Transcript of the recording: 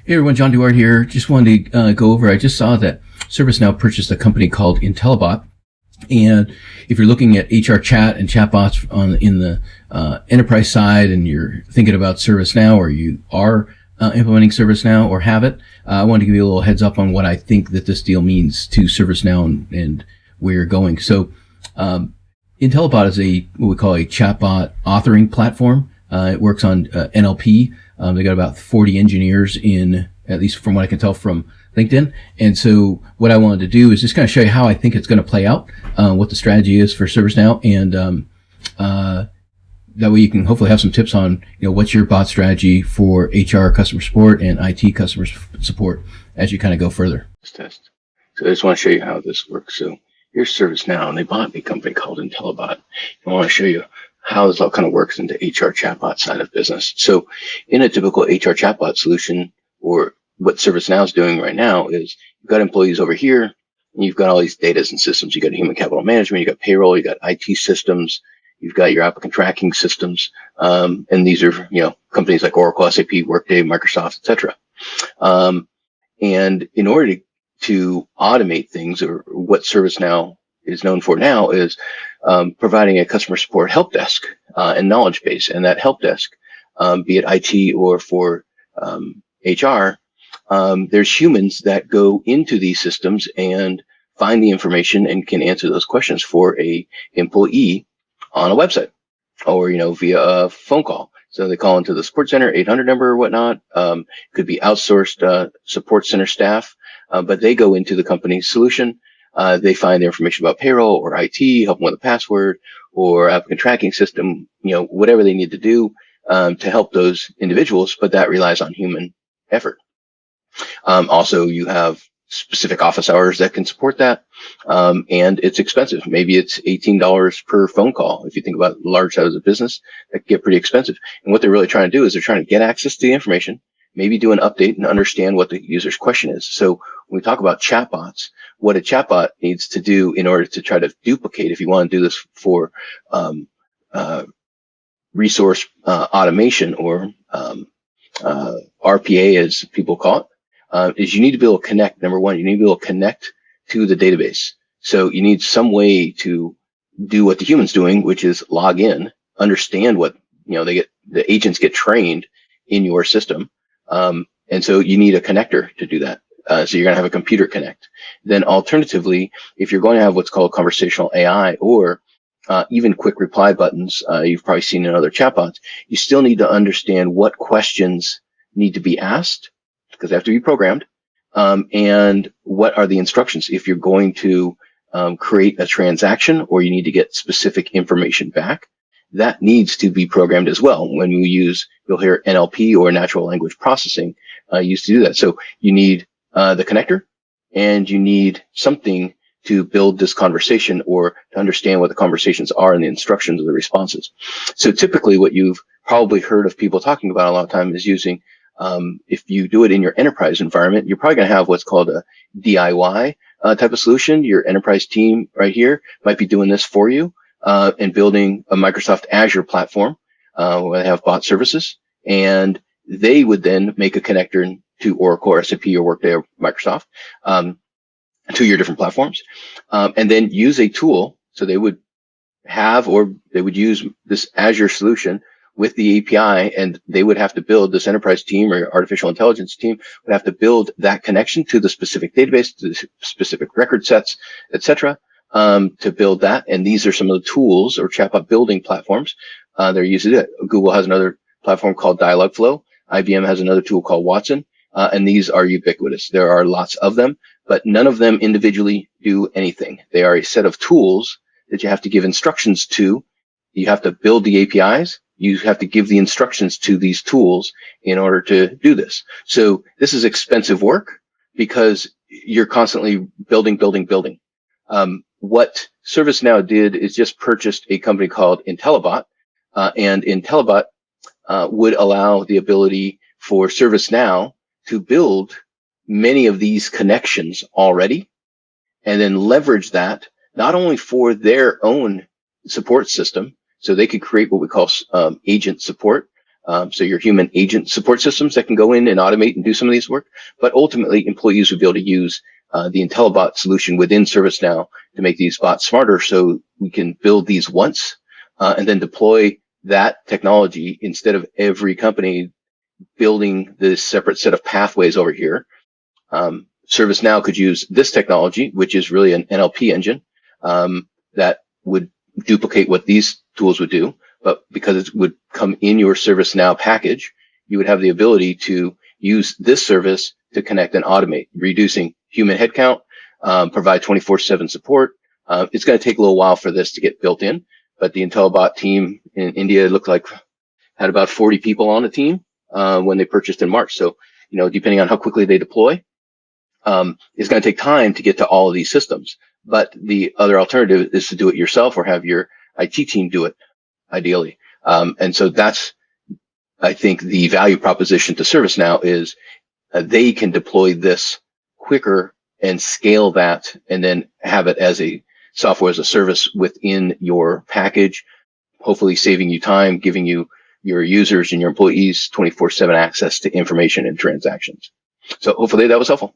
Hey everyone, John Duarte here. Just wanted to go over, I just saw that ServiceNow purchased a company called Intellibot. And if you're looking at HR Chat and chatbots in the enterprise side and you're thinking about ServiceNow or you are implementing ServiceNow or have it, I want to give you a little heads up on what I think that this deal means to ServiceNow and where you're going. So Intellibot is what we call a chatbot authoring platform. It works on NLP. They got about 40 engineers in, at least from what I can tell from LinkedIn. And so what I wanted to do is just kind of show you how I think it's going to play out, what the strategy is for ServiceNow. And that way you can hopefully have some tips on, what's your bot strategy for HR customer support and IT customer support as you kind of go further. Test. So I just want to show you how this works. So here's ServiceNow, and they bought a company called Intellibot. I want to show you how this all kind of works into HR chatbot side of business. So in a typical HR chatbot solution, or what ServiceNow is doing right now, is you've got employees over here, and you've got all these data and systems. You've got human capital management, you've got payroll, you've got IT systems, you've got your applicant tracking systems, and these are, companies like Oracle, SAP, Workday, Microsoft, etc. And in order to automate things, or what ServiceNow is known for now, is providing a customer support help desk and knowledge base. And that help desk, be it IT or for HR, there's humans that go into these systems and find the information and can answer those questions for a employee on a website or, via a phone call. So they call into the support center, 800 number or whatnot. Could be outsourced support center staff, but they go into the company's solution. They find the information about payroll or IT, help them with a password or applicant tracking system, whatever they need to do to help those individuals, but that relies on human effort. Also, you have specific office hours that can support that, and it's expensive. Maybe it's $18 per phone call. If you think about large size of business, that can get pretty expensive. And what they're really trying to do is they're trying to get access to the information, maybe do an update and understand what the user's question is. So when we talk about chatbots, what a chatbot needs to do in order to try to duplicate, if you want to do this for resource automation or RPA, as people call it, is you need to be able to connect. Number one, you need to be able to connect to the database. So you need some way to do what the human's doing, which is log in, understand what, the agents get trained in your system. And so you need a connector to do that. So you're going to have a computer connect. Then alternatively, if you're going to have what's called conversational AI or even quick reply buttons, you've probably seen in other chatbots, you still need to understand what questions need to be asked because they have to be programmed, and what are the instructions if you're going to create a transaction or you need to get specific information back. That needs to be programmed as well. When we use, you'll hear NLP or natural language processing used to do that. So you need the connector and you need something to build this conversation or to understand what the conversations are and the instructions of the responses. So typically what you've probably heard of people talking about a lot of time is using, if you do it in your enterprise environment, you're probably going to have what's called a DIY type of solution. Your enterprise team right here might be doing this for you. And building a Microsoft Azure platform, where they have bot services, and they would then make a connector to Oracle or SAP or Workday or Microsoft, to your different platforms, and then use a tool. So they would have, or they would use this Azure solution with the API, and they would have to build, this enterprise team or artificial intelligence team would have to build that connection to the specific database, to the specific record sets, etc. To build that. And these are some of the tools or chatbot building platforms they're using it. Google has another platform called DialogFlow. IBM has another tool called Watson. And these are ubiquitous. There are lots of them, but none of them individually do anything. They are a set of tools that you have to give instructions to. You have to build the APIs. You have to give the instructions to these tools in order to do this. So this is expensive work because you're constantly building. What ServiceNow did is just purchased a company called Intellibot, and Intellibot would allow the ability for ServiceNow to build many of these connections already, and then leverage that not only for their own support system, so they could create what we call agent support, So your human agent support systems that can go in and automate and do some of these work. But ultimately, employees would be able to use the Intellibot solution within ServiceNow to make these bots smarter, so we can build these once and then deploy that technology instead of every company building this separate set of pathways over here. ServiceNow could use this technology, which is really an NLP engine that would duplicate what these tools would do. But because it would come in your ServiceNow package, you would have the ability to use this service to connect and automate, reducing human headcount, provide 24/7 support. It's going to take a little while for this to get built in, but the Intellibot team in India looked like had about 40 people on the team when they purchased in March. So, depending on how quickly they deploy, it's going to take time to get to all of these systems. But the other alternative is to do it yourself or have your IT team do it, ideally. And so that's, I think, the value proposition to ServiceNow is they can deploy this quicker and scale that and then have it as a software as a service within your package, hopefully saving you time, giving you your users and your employees 24/7 access to information and transactions. So hopefully that was helpful.